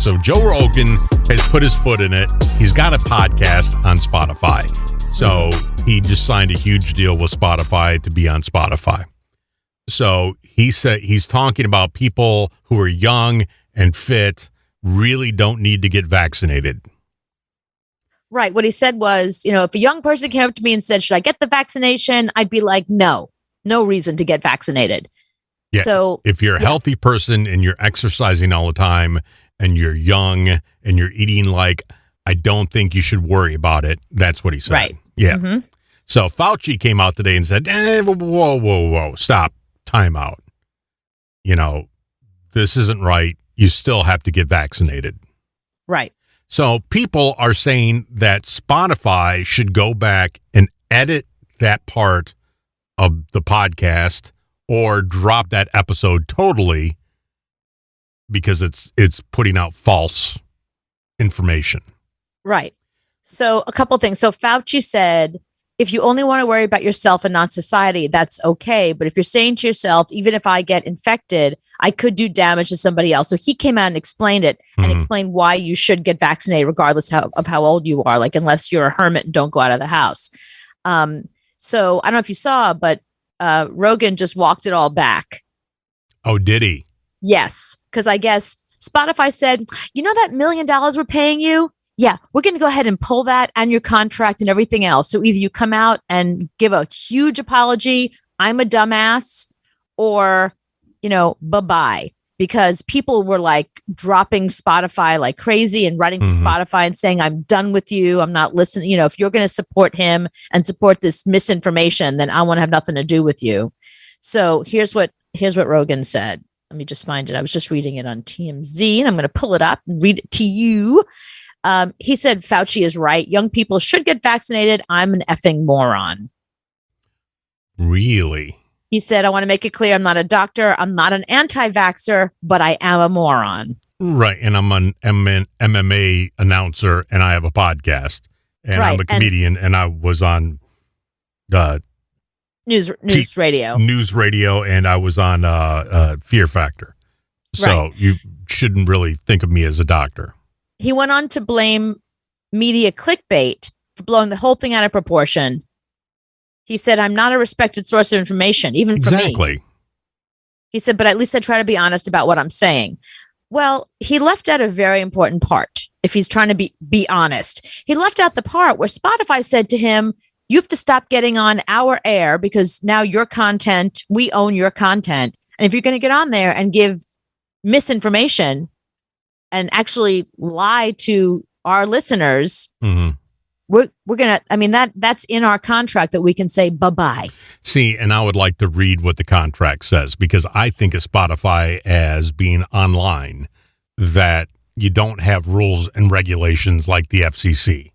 So Joe Rogan has put his foot in it. He's got a podcast on Spotify. So he just signed a huge deal with Spotify to be on Spotify. So he said he's talking about people who are young and fit really don't need to get vaccinated. Right. What he said was, if a young person came up to me and said, should I get the vaccination? I'd be like, no reason to get vaccinated. Yeah. So if you're a healthy person and you're exercising all the time and you're young and you're eating I don't think you should worry about it. That's what he said. Right. Yeah. Mm-hmm. So Fauci came out today and said, whoa, stop, time out. This isn't right. You still have to get vaccinated. Right. So people are saying that Spotify should go back and edit that part of the podcast or drop that episode totally because it's putting out false information. Right. So a couple things. So Fauci said, if you only want to worry about yourself and not society, that's okay. But if you're saying to yourself, even if I get infected, I could do damage to somebody else. So he came out and explained it and explained why you should get vaccinated, regardless of how old you are, unless you're a hermit and don't go out of the house. So I don't know if you saw, but Rogan just walked it all back. Oh, did he? Yes. Because I guess Spotify said, that $1 million we're paying you? Yeah, we're going to go ahead and pull that and your contract and everything else. So either you come out and give a huge apology, I'm a dumbass, or, bye-bye. Because people were dropping Spotify like crazy and writing to Spotify and saying, I'm done with you. I'm not listening. If you're going to support him and support this misinformation, then I want to have nothing to do with you. So here's what Rogan said. Let me just find it. I was just reading it on TMZ and I'm going to pull it up and read it to you. He said, Fauci is right. Young people should get vaccinated. I'm an effing moron. Really? He said, I want to make it clear. I'm not a doctor. I'm not an anti-vaxxer, but I am a moron. Right. And I'm an MMA announcer and I have a podcast and I'm a comedian and I was on the news radio. News radio and I was on Fear Factor. So you shouldn't really think of me as a doctor. He went on to blame media clickbait for blowing the whole thing out of proportion. He said, I'm not a respected source of information, even for me. Exactly. He said, but at least I try to be honest about what I'm saying. Well, he left out a very important part. If he's trying to be honest, he left out the part where Spotify said to him, you have to stop getting on our air because now your content, we own your content. And if you're going to get on there and give misinformation and actually lie to our listeners, we're going to, that's in our contract that we can say bye-bye. See, and I would like to read what the contract says because I think of Spotify as being online, that you don't have rules and regulations like the FCC.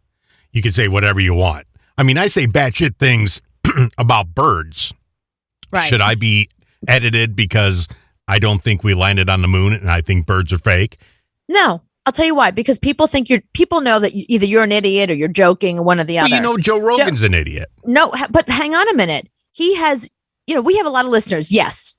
You can say whatever you want. I say batshit things about birds. Right. Should I be edited because I don't think we landed on the moon and I think birds are fake? No, I'll tell you why. Because people know that either you're an idiot or you're joking or one or the other. Well, Joe Rogan's an idiot. No, but hang on a minute. He has, we have a lot of listeners. Yes,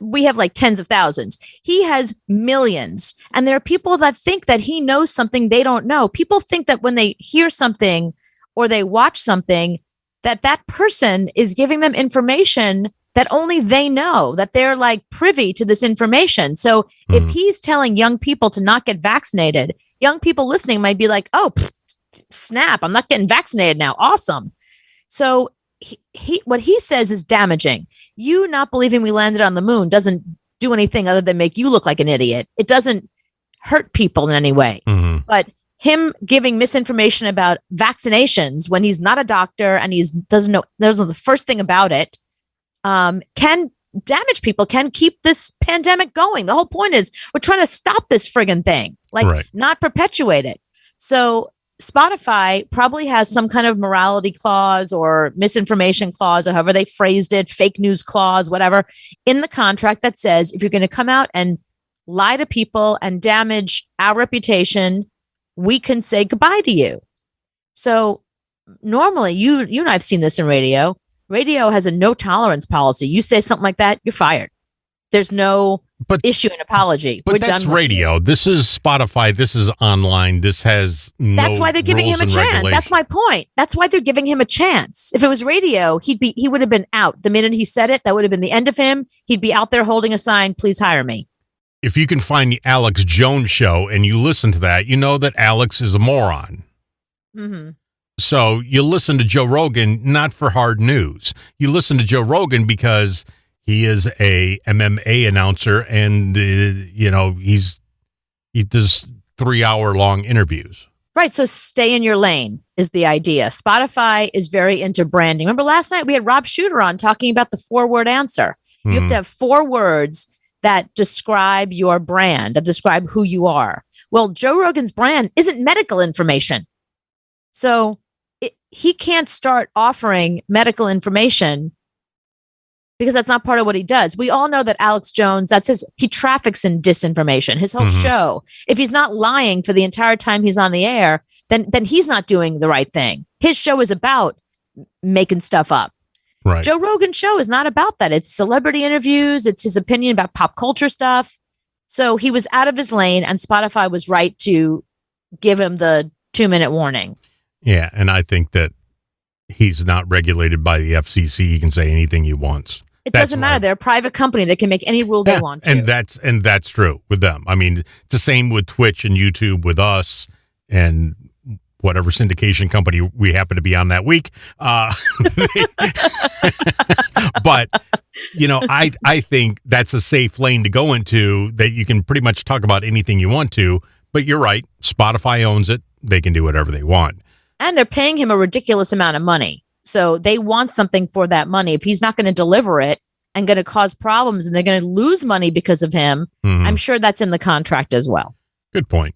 we have tens of thousands. He has millions. And there are people that think that he knows something they don't know. People think that when they hear something or they watch something, that person is giving them information that only they know, that they're privy to this information. So if he's telling young people to not get vaccinated, young people listening might be like, oh, snap, I'm not getting vaccinated now. Awesome. So he what he says is damaging. You not believing we landed on the moon doesn't do anything other than make you look like an idiot. It doesn't hurt people in any way. But him giving misinformation about vaccinations when he's not a doctor and he doesn't know the first thing about it, can damage people, can keep this pandemic going. The whole point is we're trying to stop this friggin' thing, not perpetuate it. So Spotify probably has some kind of morality clause or misinformation clause, or however they phrased it, fake news clause, whatever, in the contract that says if you're going to come out and lie to people and damage our reputation, we can say goodbye to you. So normally, you and I've seen this in radio. Radio has a no tolerance policy. You say something like that, you're fired. There's no But issue an apology. But We're that's done with radio. you. This is Spotify. This is online. This has no That's why they're giving him a rules and chance. regulations. That's my point. That's why they're giving him a chance. If it was radio, he would have been out. The minute he said it, that would have been the end of him. He'd be out there holding a sign, please hire me. If you can find the Alex Jones show and you listen to that, you know that Alex is a moron. Mm-hmm. So you listen to Joe Rogan, not for hard news. You listen to Joe Rogan because he is a MMA announcer and, he does 3-hour long interviews. Right. So stay in your lane is the idea. Spotify is very into branding. Remember last night we had Rob Shooter on talking about the 4-word answer. You have to have 4 words that describe your brand, that describe who you are. Well, Joe Rogan's brand isn't medical information. So he can't start offering medical information because that's not part of what he does. We all know that Alex Jones, he traffics in disinformation. His whole show, if he's not lying for the entire time he's on the air, then he's not doing the right thing. His show is about making stuff up. Right. Joe Rogan's show is not about that. It's celebrity interviews. It's his opinion about pop culture stuff. So he was out of his lane, and Spotify was right to give him the 2-minute warning. Yeah, and I think that he's not regulated by the FCC. He can say anything he wants. It doesn't matter. They're a private company. They can make any rule they want to. And that's true with them. I mean, it's the same with Twitch and YouTube with us and whatever syndication company we happen to be on that week. But, I think that's a safe lane to go into, that you can pretty much talk about anything you want to. But you're right. Spotify owns it. They can do whatever they want. And they're paying him a ridiculous amount of money. So they want something for that money. If he's not going to deliver it and going to cause problems and they're going to lose money because of him, I'm sure that's in the contract as well. Good point.